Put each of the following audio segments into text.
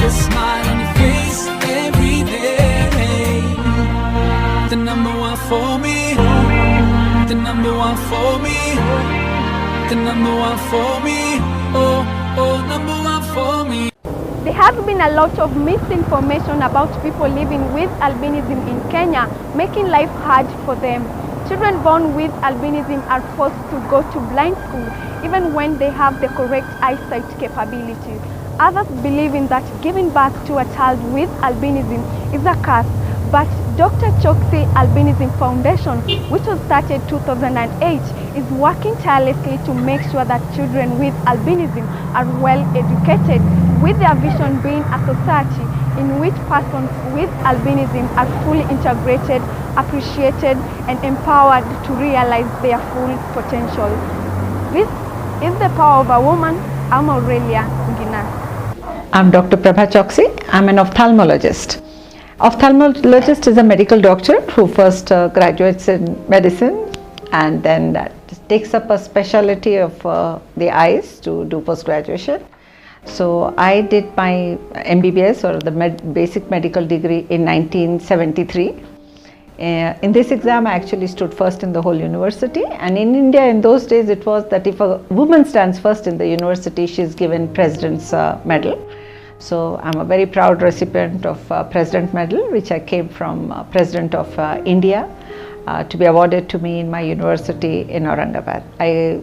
a smile on your face every day. The number one for me, the number one for me, the number one for me, oh, oh, number one for me. There has been a lot of misinformation about people living with albinism in Kenya, making life hard for them. Children born with albinism are forced to go to blind school even when they have the correct eyesight capability. Others believe in that giving birth to a child with albinism is a curse, but Dr. Choksey Albinism Foundation, which was started 2008, is working tirelessly to make sure that children with albinism are well educated, with their vision being a society in which persons with albinism are fully integrated, appreciated, and empowered to realize their full potential. This is the power of a woman. I'm Aurelia Ngina. I'm Dr. Prabha Choksey. I'm an ophthalmologist. Ophthalmologist is a medical doctor who first graduates in medicine and then takes up a specialty of the eyes to do post-graduation. So I did my MBBS, or the basic medical degree, in 1973. In this exam I actually stood first in the whole university, and in India in those days it was that if a woman stands first in the university, she is given President's Medal. So I'm a very proud recipient of President Medal, which I came from President of India, to be awarded to me in my university in Aurangabad. I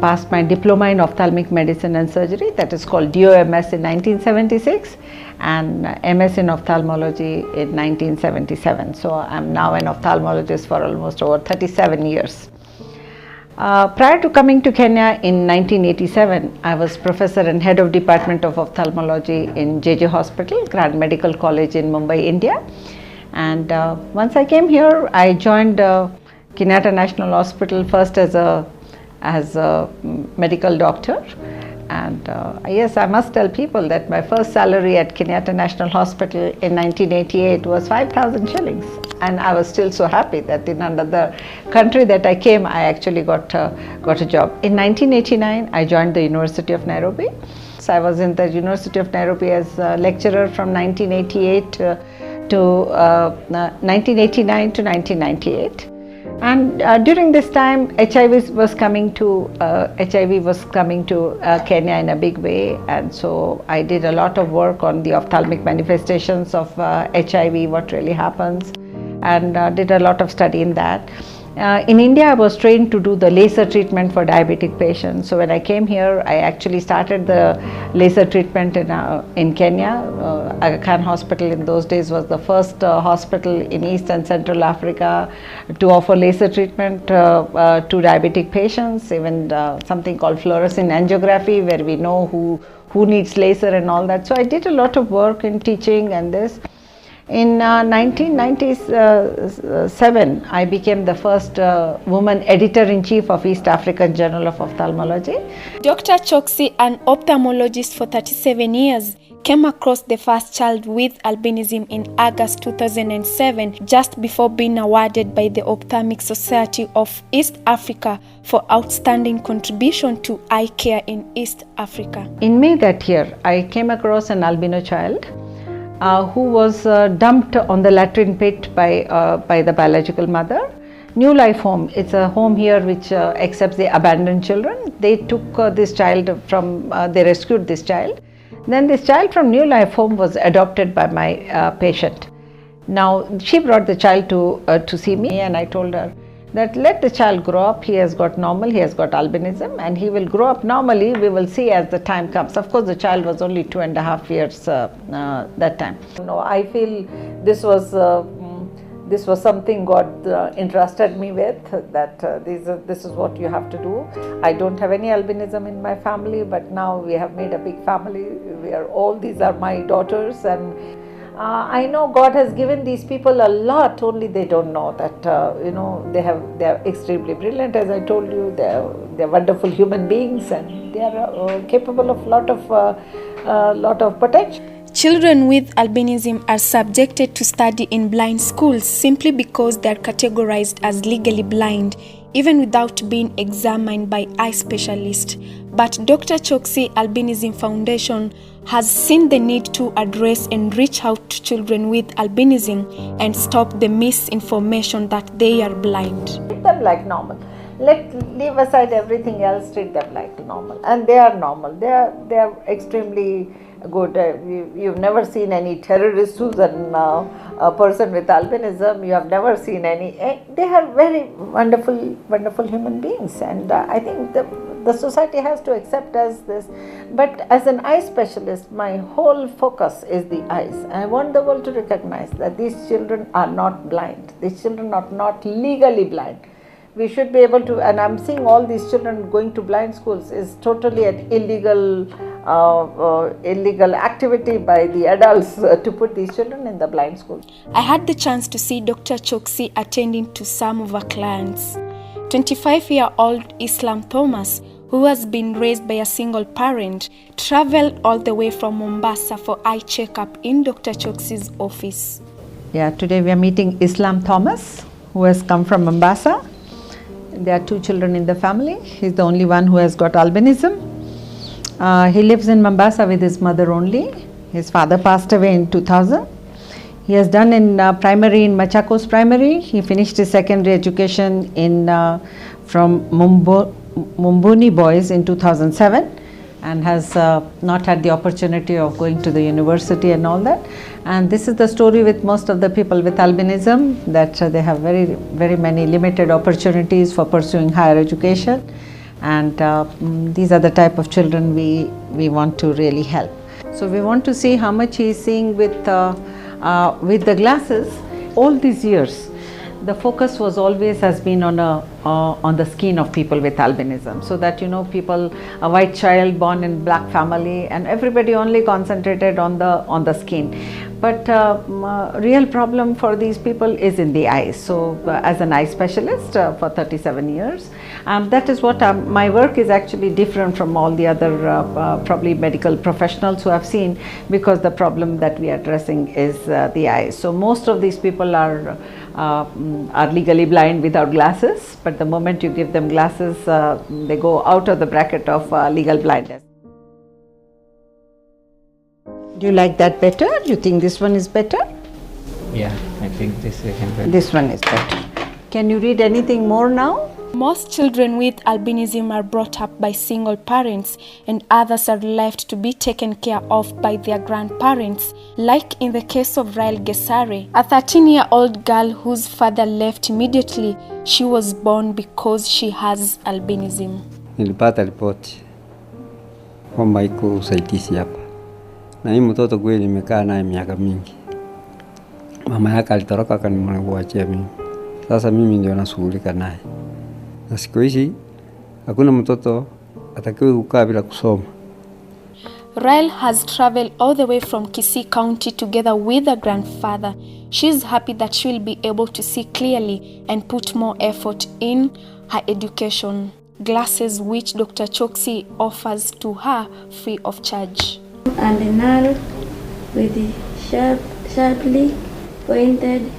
passed my diploma in ophthalmic medicine and surgery, that is called DOMS, in 1976, and MS in ophthalmology in 1977. So I'm now an ophthalmologist for almost over 37 years. Prior to coming to Kenya in 1987, I was professor and head of Department of Ophthalmology in JJ Hospital, Grand Medical College in Mumbai, India. And once I came here, I joined Kenyatta National Hospital first as a medical doctor. And yes, I must tell people that my first salary at Kenyatta National Hospital in 1988 was 5,000 shillings. And I was still so happy that in another country that I came, I actually got a job. In 1989, I joined the University of Nairobi. So I was in the University of Nairobi as a lecturer from 1988 to 1989 to 1998. And during this time, HIV was coming to Kenya in a big way, and so I did a lot of work on the ophthalmic manifestations of HIV, what really happens, and did a lot of study in that. In India, I was trained to do the laser treatment for diabetic patients. So when I came here, I actually started the laser treatment in Kenya. Aga Khan Hospital in those days was the first hospital in East and Central Africa to offer laser treatment to diabetic patients, even something called fluorescent angiography, where we know who needs laser and all that. So I did a lot of work in teaching and this. In 1997, I became the first woman editor-in-chief of East African Journal of Ophthalmology. Dr. Choksey, an ophthalmologist for 37 years, came across the first child with albinism in August 2007, just before being awarded by the Ophthalmic Society of East Africa for outstanding contribution to eye care in East Africa. In May that year, I came across an albino child who was dumped on the latrine pit by the biological mother. New Life Home, it's a home here which accepts the abandoned children. They took this child they rescued this child. Then this child from New Life Home was adopted by my patient. Now she brought the child to see me, and I told her that let the child grow up. He has got albinism, and he will grow up normally. We will see as the time comes. Of course, the child was only 2.5 years that time. No, I feel this was something God entrusted me with, that this is what you have to do. I don't have any albinism in my family, but now we have made a big family. These are my daughters, and I know God has given these people a lot, only they don't know that, they are extremely brilliant, as I told you. They're wonderful human beings, and they are capable of lot of potential. Children with albinism are subjected to study in blind schools simply because they are categorized as legally blind. even without being examined by eye specialist. But Dr. Choksey Albinism Foundation has seen the need to address and reach out to children with albinism and stop the misinformation that they are blind. Treat them like normal. Leave aside everything else, treat them like normal. And they are normal. They are extremely good. You've never seen any terrorist who's a person with albinism. You have never seen any. They are very wonderful human beings. And I think the society has to accept as this. But as an eye specialist, my whole focus is the eyes. I want the world to recognize that these children are not blind. These children are not legally blind. We should be able to, and I'm seeing all these children going to blind schools is totally an illegal activity by the adults to put these children in the blind school. I had the chance to see Dr. Choksey attending to some of our clients. 25-year-old Islam Thomas, who has been raised by a single parent, traveled all the way from Mombasa for eye checkup in Dr. Choksey's office. Yeah, today we are meeting Islam Thomas, who has come from Mombasa. There are 2 children in the family. He's the only one who has got albinism. He lives in Mombasa with his mother only. His father passed away in 2000. He has done in primary in Machakos Primary. He finished his secondary education from Mumbuni Boys in 2007 and has not had the opportunity of going to the university and all that. And this is the story with most of the people with albinism, that they have very many limited opportunities for pursuing higher education. And these are the type of children we want to really help. So we want to see how much he is seeing with the glasses. All these years, the focus was always has been on the skin of people with albinism, so that people, a white child born in black family, and everybody only concentrated on the skin. But real problem for these people is in the eyes. So as an eye specialist for 37 years, that is what my work is actually different from all the other probably medical professionals who have seen, because the problem that we are addressing is the eyes. So most of these people are legally blind without glasses, but the moment you give them glasses, they go out of the bracket of legal blindness. Do you like that better? Do you think this one is better? Yeah, I think this is better. This one is better. Can you read anything more now? Most children with albinism are brought up by single parents, and others are left to be taken care of by their grandparents, like in the case of Rael Gesare, a 13-year-old girl whose father left immediately she was born because she has albinism. Nilipata ripoti kwamba iko usaidizi hapa, na hii mtoto kweli nimekaa naye miaka mingi. Mama yake alitoroka akanimwachia mimi. Sasa mimi ndio nashughulika naye. Na siku hizi hakuna mtoto atakiwe kukaa bila kusoma. Rael has traveled all the way from Kisii County together with her grandfather. She's happy that she will be able to see clearly and put more effort in her education. Glasses which Dr. Choksey offers to her free of charge. And a narrow with the sharply pointed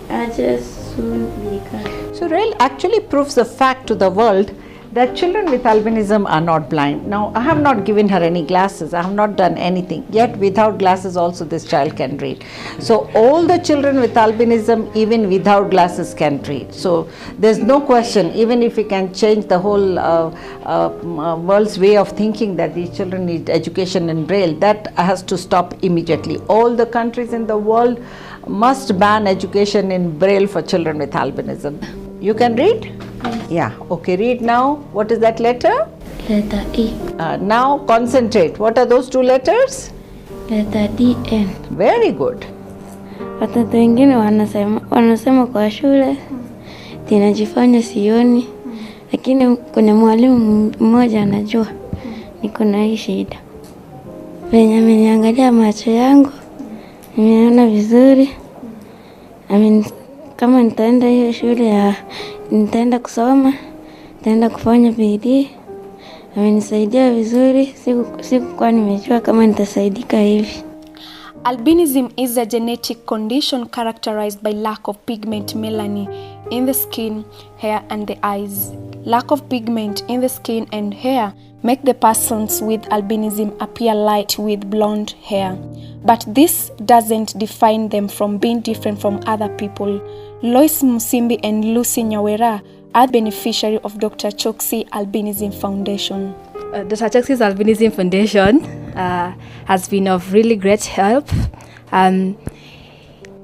edges soon be cut. So Rael actually proves the fact to the world that children with albinism are not blind. Now, I have not given her any glasses, I have not done anything, yet without glasses also this child can read. So all the children with albinism, even without glasses, can read. So there's no question, even if we can change the whole world's way of thinking that these children need education in Braille, that has to stop immediately. All the countries in the world must ban education in Braille for children with albinism. You can read? Yeah, okay, read now. What is that letter? Letter E. Now concentrate. What are those two letters? Letter D N. Very good. Watoto wengine wanasema kwa shule ninajifanya sioni, lakini kuna mwalimu mmoja anajua niko na hii shida. Venye ameniangalia macho yangu, nimeona vizuri. Kama nitaenda hiyo shule nitaenda kusoma, nitaenda kufanya bidii. Amenisaidia vizuri, sikuwa nimejua kama nitasaidika hivi. Albinism is a genetic condition characterized by lack of pigment melanin in the skin, hair and the eyes. Lack of pigment in the skin and hair make the persons with albinism appear light with blonde hair. But this doesn't define them from being different from other people. Lois Musimbi and Lucy Nyawera are beneficiary of Dr. Choksey Albinism Foundation. Dr. Choksey's Albinism Foundation has been of really great help.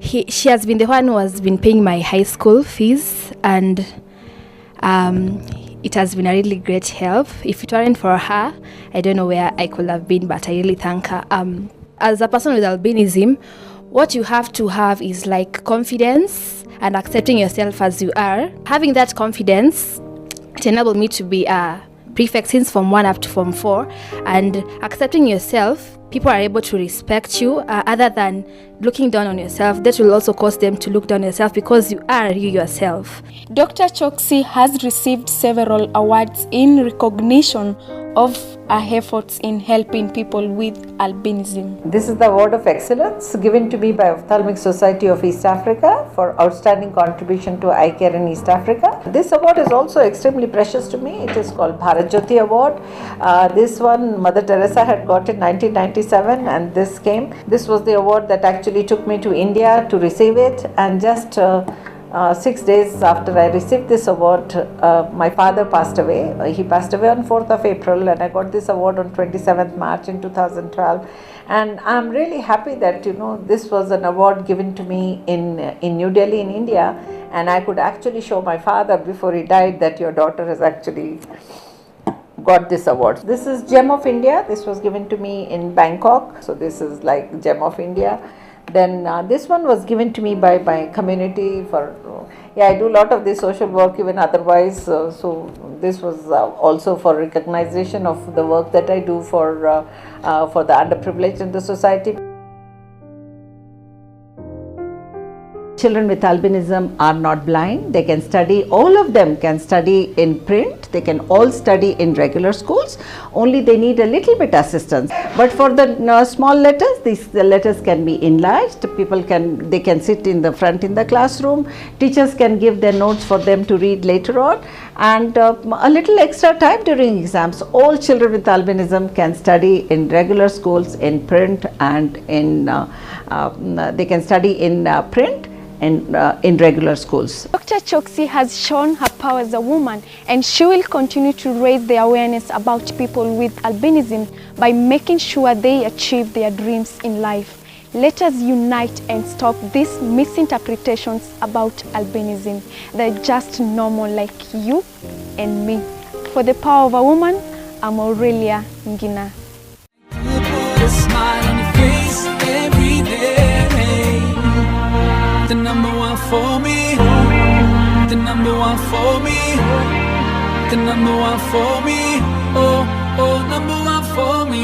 She has been the one who has been paying my high school fees, and it has been a really great help. If it weren't for her, I don't know where I could have been, but I really thank her. As a person with albinism, what you have to have is like confidence and accepting yourself as you are. Having that confidence, it enabled me to be a prefect since Form 1 up to Form 4, and accepting yourself, people are able to respect you other than looking down on yourself. That will also cause them to look down on yourself because you are you yourself. Dr. Choksey has received several awards in recognition of her efforts in helping people with albinism. This is the Award of Excellence given to me by Ophthalmic Society of East Africa for outstanding contribution to eye care in East Africa. This award is also extremely precious to me. It is called Bharat Jyoti Award. This one Mother Teresa had got in 1997, and this was the award that actually took me to India to receive it, and just 6 days after I received this award, my father passed away. He passed away on 4th of April, and I got this award on 27th March in 2012. And I'm really happy that, this was an award given to me in New Delhi in India, and I could actually show my father before he died that your daughter has actually got this award. This is Gem of India. This was given to me in Bangkok. So this is like Gem of India. Then this one was given to me by my community for, I do a lot of this social work even otherwise. So this was also for recognition of the work that I do for the underprivileged in the society. Children with albinism are not blind. They can study, all of them can study in print. They can all study in regular schools. Only they need a little bit assistance. But for the small letters, the letters can be enlarged. They can sit in the front in the classroom. Teachers can give their notes for them to read later on. And a little extra time during exams. All children with albinism can study in regular schools in print, and they can study in print in regular schools. Dr. Choksey has shown her power as a woman, and she will continue to raise the awareness about people with albinism by making sure they achieve their dreams in life. Let us unite and stop these misinterpretations about albinism. They're just normal like you and me. For the power of a woman, I'm Aurelia Ngina. You put a smile on your face every day. The number one for me. The number one for me. The number one for me. Oh, oh, number one for me.